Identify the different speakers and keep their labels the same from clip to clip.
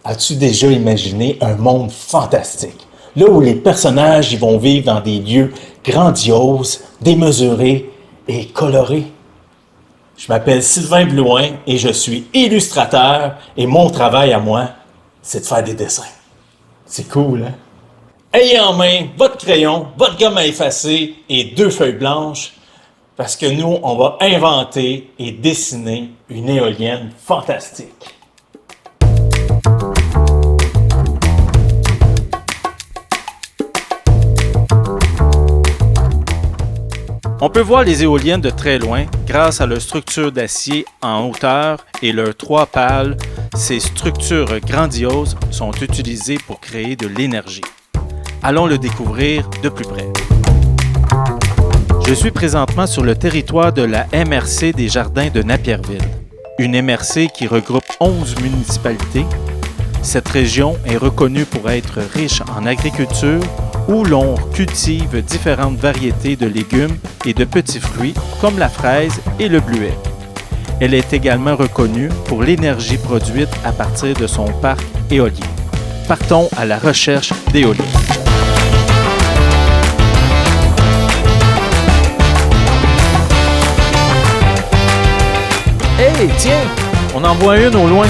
Speaker 1: As-tu déjà imaginé un monde fantastique? Là où les personnages y vont vivre dans des lieux grandioses, démesurés et colorés. Je m'appelle Sylvain Blouin et je suis illustrateur et mon travail à moi, c'est de faire des dessins. C'est cool, hein? Ayez en main votre crayon, votre gomme à effacer et 2 feuilles blanches parce que nous, on va inventer et dessiner une éolienne fantastique.
Speaker 2: On peut voir les éoliennes de très loin grâce à leur structure d'acier en hauteur et leurs 3 pales. Ces structures grandioses sont utilisées pour créer de l'énergie. Allons le découvrir de plus près. Je suis présentement sur le territoire de la MRC des Jardins de Napierville, une MRC qui regroupe 11 municipalités. Cette région est reconnue pour être riche en agriculture où l'on cultive différentes variétés de légumes et de petits fruits comme la fraise et le bleuet. Elle est également reconnue pour l'énergie produite à partir de son parc éolien. Partons à la recherche d'éoliennes. Hey, tiens, on en voit une au loin.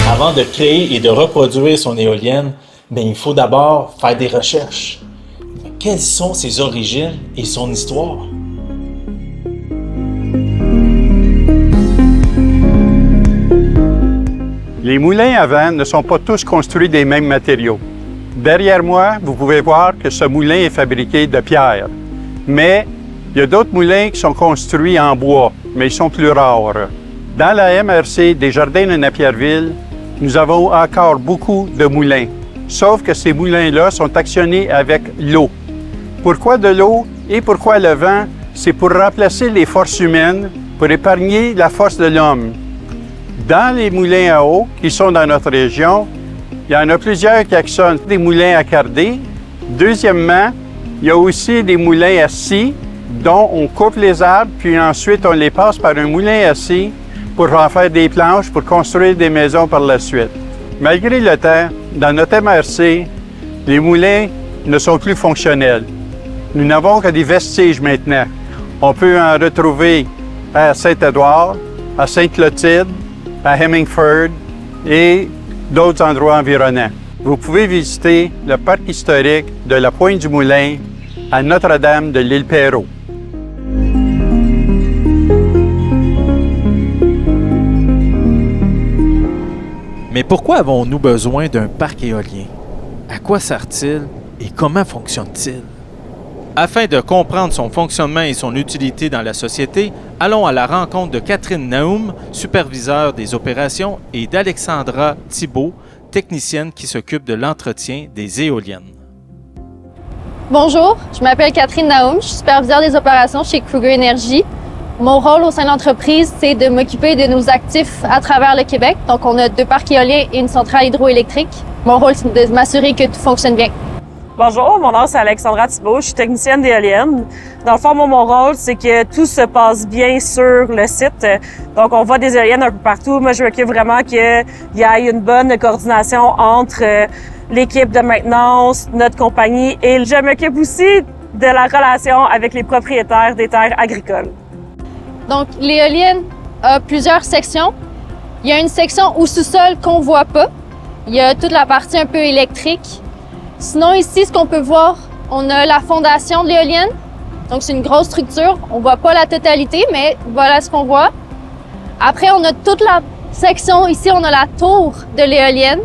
Speaker 1: Avant de créer et de reproduire son éolienne, il faut d'abord faire des recherches. Mais quelles sont ses origines et son histoire?
Speaker 3: Les moulins à vent ne sont pas tous construits des mêmes matériaux. Derrière moi, vous pouvez voir que ce moulin est fabriqué de pierre. Mais il y a d'autres moulins qui sont construits en bois, mais ils sont plus rares. Dans la MRC des Jardins de Napierville, nous avons encore beaucoup de moulins, sauf que ces moulins-là sont actionnés avec l'eau. Pourquoi de l'eau et pourquoi le vent? C'est pour remplacer les forces humaines, pour épargner la force de l'homme. Dans les moulins à eau qui sont dans notre région, il y en a plusieurs qui actionnent des moulins à cardés. Deuxièmement, il y a aussi des moulins à scie, dont on coupe les arbres, puis ensuite on les passe par un moulin à scie pour en faire des planches pour construire des maisons par la suite. Malgré le temps, dans notre MRC, les moulins ne sont plus fonctionnels. Nous n'avons que des vestiges maintenant. On peut en retrouver à Saint-Édouard, à Sainte-Clotilde, à Hemingford et d'autres endroits environnants. Vous pouvez visiter le parc historique de la Pointe-du-Moulin à Notre-Dame de l'Île-Perrot.
Speaker 2: Mais pourquoi avons-nous besoin d'un parc éolien? À quoi sert-il et comment fonctionne-t-il? Afin de comprendre son fonctionnement et son utilité dans la société, allons à la rencontre de Catherine Naoum, superviseure des opérations, et d'Alexandra Thibault, technicienne qui s'occupe de l'entretien des éoliennes.
Speaker 4: Bonjour, je m'appelle Catherine Naoum, je suis superviseure des opérations chez Kruger Énergie. Mon rôle au sein de l'entreprise, c'est de m'occuper de nos actifs à travers le Québec. Donc, on a 2 parcs éoliens et une centrale hydroélectrique. Mon rôle, c'est de m'assurer que tout fonctionne bien.
Speaker 5: Bonjour, mon nom c'est Alexandra Thibault, je suis technicienne d'éolienne. Dans le fond, mon rôle, c'est que tout se passe bien sur le site. Donc, on voit des éoliennes un peu partout. Moi, je m'occupe vraiment qu'il y ait une bonne coordination entre l'équipe de maintenance, notre compagnie, et je m'occupe aussi de la relation avec les propriétaires des terres agricoles.
Speaker 4: Donc, l'éolienne a plusieurs sections. Il y a une section au sous-sol qu'on voit pas. Il y a toute la partie un peu électrique. Sinon, ici, ce qu'on peut voir, on a la fondation de l'éolienne. Donc, c'est une grosse structure. On voit pas la totalité, mais voilà ce qu'on voit. Après, on a toute la section, ici, on a la tour de l'éolienne.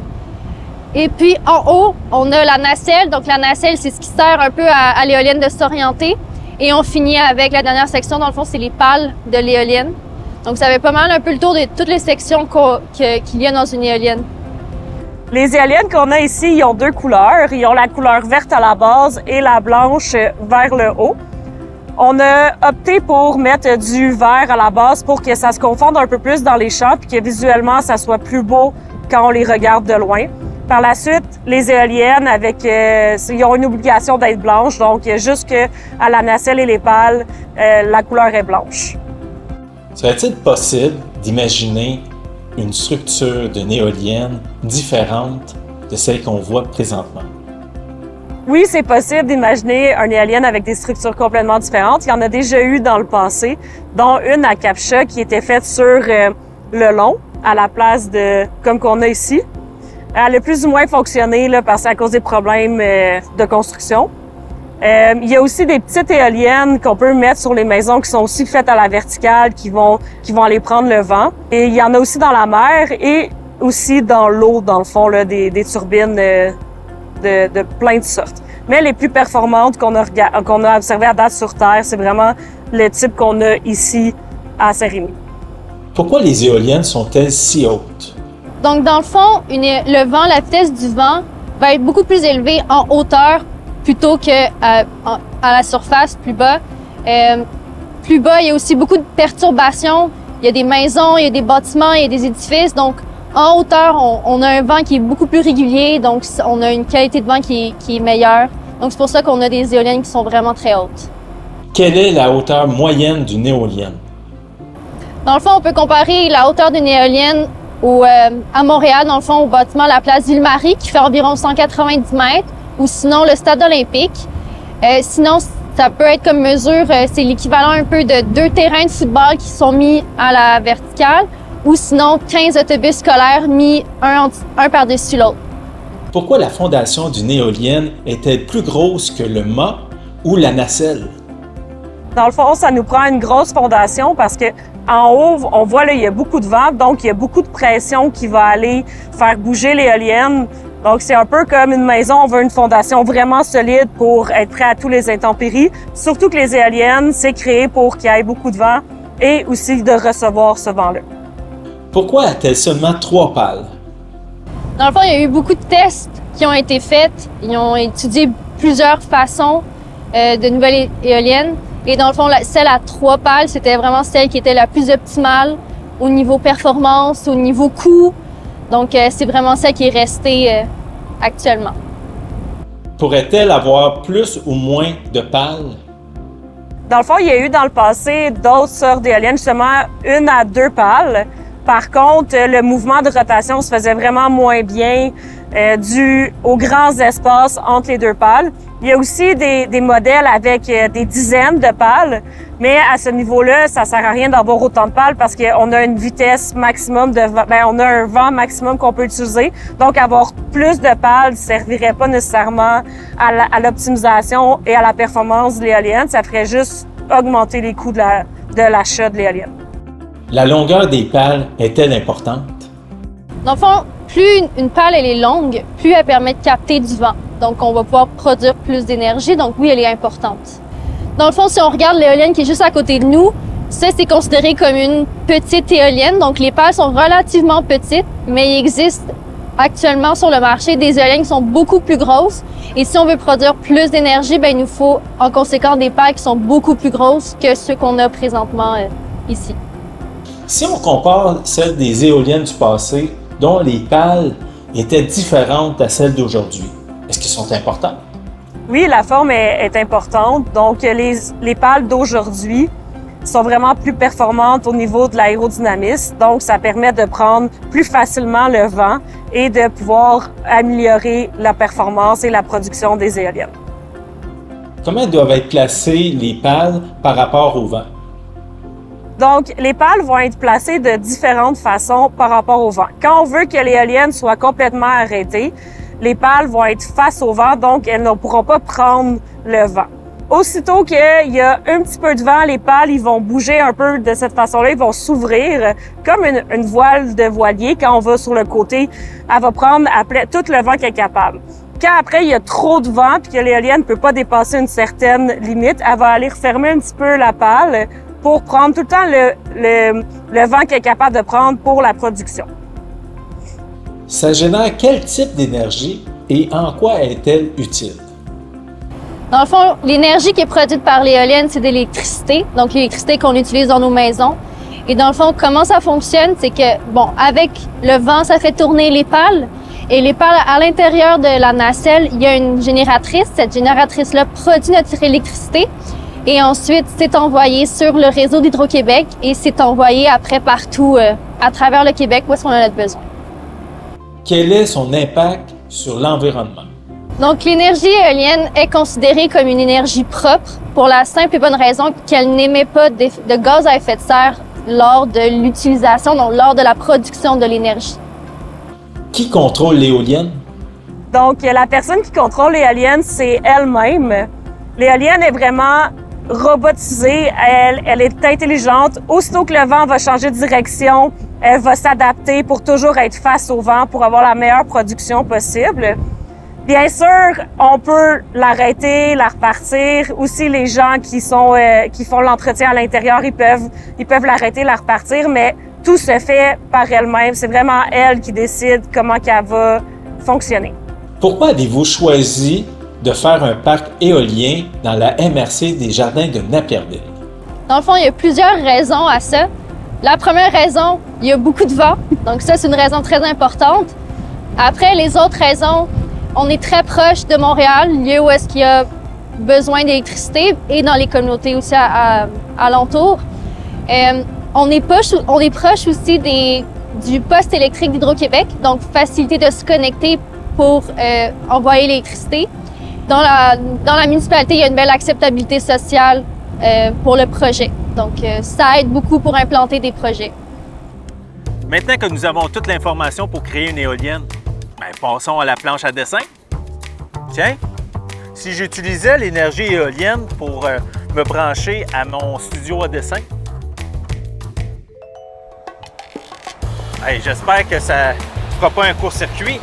Speaker 4: Et puis, en haut, on a la nacelle. Donc, la nacelle, c'est ce qui sert un peu à l'éolienne de s'orienter. Et on finit avec la dernière section, dans le fond, c'est les pales de l'éolienne. Donc, ça fait pas mal un peu le tour de toutes les sections qu'il y a dans une éolienne.
Speaker 5: Les éoliennes qu'on a ici, ils ont 2 couleurs. Ils ont la couleur verte à la base et la blanche vers le haut. On a opté pour mettre du vert à la base pour que ça se confonde un peu plus dans les champs puis que visuellement, ça soit plus beau quand on les regarde de loin. Par la suite, les éoliennes, ils ont une obligation d'être blanches, donc jusqu'à la nacelle et les pales, la couleur est blanche.
Speaker 1: Serait-il possible d'imaginer une structure d'une éolienne différente de celle qu'on voit présentement?
Speaker 5: Oui, c'est possible d'imaginer une éolienne avec des structures complètement différentes. Il y en a déjà eu dans le passé, dont une à Captcha qui était faite sur le long, à la place de comme qu'on a ici. Elle a plus ou moins fonctionné là, parce à cause des problèmes de construction. Il y a aussi des petites éoliennes qu'on peut mettre sur les maisons qui sont aussi faites à la verticale, qui vont aller prendre le vent. Et il y en a aussi dans la mer et aussi dans l'eau, dans le fond, là, des turbines de plein de sortes. Mais les plus performantes qu'on a observées à date sur Terre, c'est vraiment le type qu'on a ici à Saint-Rémy.
Speaker 1: Pourquoi les éoliennes sont-elles si hautes?
Speaker 4: Donc, dans le fond, le vent, la vitesse du vent va être beaucoup plus élevée en hauteur plutôt qu'à la surface, plus bas. Plus bas, il y a aussi beaucoup de perturbations. Il y a des maisons, il y a des bâtiments, il y a des édifices. Donc, en hauteur, on a un vent qui est beaucoup plus régulier. Donc, on a une qualité de vent qui est meilleure. Donc, c'est pour ça qu'on a des éoliennes qui sont vraiment très hautes.
Speaker 1: Quelle est la hauteur moyenne d'une éolienne?
Speaker 4: Dans le fond, on peut comparer la hauteur d'une éolienne à Montréal, dans le fond, au bâtiment La Place Ville-Marie, qui fait environ 190 mètres, ou sinon le Stade olympique. Sinon, ça peut être comme mesure, c'est l'équivalent un peu de 2 terrains de football qui sont mis à la verticale, ou sinon 15 autobus scolaires mis un par-dessus l'autre.
Speaker 1: Pourquoi la fondation d'une éolienne est-elle plus grosse que le mât ou la nacelle?
Speaker 5: Dans le fond, ça nous prend une grosse fondation parce que en haut, on voit là, il y a beaucoup de vent, donc il y a beaucoup de pression qui va aller faire bouger l'éolienne. Donc, c'est un peu comme une maison. On veut une fondation vraiment solide pour être prêt à tous les intempéries. Surtout que les éoliennes, c'est créé pour qu'il y ait beaucoup de vent et aussi de recevoir ce vent-là.
Speaker 1: Pourquoi a-t-elle seulement 3 pales?
Speaker 4: Dans le fond, il y a eu beaucoup de tests qui ont été faits. Ils ont étudié plusieurs façons de nouvelles éoliennes. Et dans le fond, celle à 3 pales, c'était vraiment celle qui était la plus optimale au niveau performance, au niveau coût. Donc, c'est vraiment ça qui est resté actuellement.
Speaker 1: Pourrait-elle avoir plus ou moins de pales?
Speaker 5: Dans le fond, il y a eu dans le passé d'autres sortes d'éoliennes, justement 1 à 2 pales. Par contre, le mouvement de rotation se faisait vraiment moins bien dû aux grands espaces entre les 2 pales. Il y a aussi des modèles avec des dizaines de pales, mais à ce niveau-là, ça sert à rien d'avoir autant de pales parce qu'on a une vitesse maximum de vent, on a un vent maximum qu'on peut utiliser. Donc, avoir plus de pales ne servirait pas nécessairement à l'optimisation et à la performance de l'éolienne. Ça ferait juste augmenter les coûts de l'achat de l'éolienne.
Speaker 1: La longueur des pales est-elle importante?
Speaker 4: Dans le fond, plus une pale elle est longue, plus elle permet de capter du vent. Donc, on va pouvoir produire plus d'énergie. Donc, oui, elle est importante. Dans le fond, si on regarde l'éolienne qui est juste à côté de nous, ça, c'est considéré comme une petite éolienne. Donc, les pales sont relativement petites, mais il existe actuellement sur le marché des éoliennes qui sont beaucoup plus grosses. Et si on veut produire plus d'énergie, il nous faut en conséquence des pales qui sont beaucoup plus grosses que ceux qu'on a présentement ici.
Speaker 1: Si on compare celles des éoliennes du passé, dont les pales étaient différentes à celles d'aujourd'hui, est-ce qu'elles sont importantes?
Speaker 5: Oui, la forme est importante. Donc, les pales d'aujourd'hui sont vraiment plus performantes au niveau de l'aérodynamisme. Donc, ça permet de prendre plus facilement le vent et de pouvoir améliorer la performance et la production des éoliennes.
Speaker 1: Comment doivent être placées les pales par rapport au vent?
Speaker 5: Donc, les pales vont être placées de différentes façons par rapport au vent. Quand on veut que l'éolienne soit complètement arrêtée, les pales vont être face au vent, donc elles ne pourront pas prendre le vent. Aussitôt qu'il y a un petit peu de vent, les pales ils vont bouger un peu de cette façon-là, ils vont s'ouvrir comme une voile de voilier. Quand on va sur le côté, elle va prendre tout le vent qu'elle est capable. Quand après il y a trop de vent puis que l'éolienne ne peut pas dépasser une certaine limite, elle va aller refermer un petit peu la pale pour prendre tout le temps le vent qu'elle est capable de prendre pour la production.
Speaker 1: Ça génère quel type d'énergie et en quoi est-elle utile?
Speaker 4: Dans le fond, l'énergie qui est produite par l'éolienne, c'est de l'électricité, donc l'électricité qu'on utilise dans nos maisons. Et dans le fond, comment ça fonctionne, c'est que, avec le vent, ça fait tourner les pales. Et les pales, à l'intérieur de la nacelle, il y a une génératrice. Cette génératrice-là produit notre électricité. Et ensuite, c'est envoyé sur le réseau d'Hydro-Québec et c'est envoyé après partout à travers le Québec où est-ce qu'on en a besoin.
Speaker 1: Quel est son impact sur l'environnement?
Speaker 4: Donc, l'énergie éolienne est considérée comme une énergie propre pour la simple et bonne raison qu'elle n'émet pas de gaz à effet de serre lors de l'utilisation, donc lors de la production de l'énergie.
Speaker 1: Qui contrôle l'éolienne?
Speaker 5: Donc, la personne qui contrôle l'éolienne, c'est elle-même. L'éolienne est vraiment robotisée, elle est intelligente. Aussitôt que le vent va changer de direction, elle va s'adapter pour toujours être face au vent pour avoir la meilleure production possible. Bien sûr, on peut l'arrêter, la repartir. Aussi, les gens qui font l'entretien à l'intérieur, ils peuvent l'arrêter, la repartir, mais tout se fait par elle-même. C'est vraiment elle qui décide comment qu'elle va fonctionner.
Speaker 1: Pourquoi avez-vous choisi de faire un parc éolien dans la MRC des Jardins de Napierville?
Speaker 4: Dans le fond, il y a plusieurs raisons à ça. La première raison, il y a beaucoup de vent. Donc ça, c'est une raison très importante. Après, les autres raisons, on est très proche de Montréal, lieu où est-ce qu'il y a besoin d'électricité et dans les communautés aussi alentours. On est proche aussi du poste électrique d'Hydro-Québec, donc facilité de se connecter pour envoyer l'électricité. Dans la municipalité, il y a une belle acceptabilité sociale pour le projet. Donc, ça aide beaucoup pour implanter des projets.
Speaker 2: Maintenant que nous avons toute l'information pour créer une éolienne, passons à la planche à dessin. Tiens, si j'utilisais l'énergie éolienne pour me brancher à mon studio à dessin, j'espère que ça ne fera pas un court-circuit.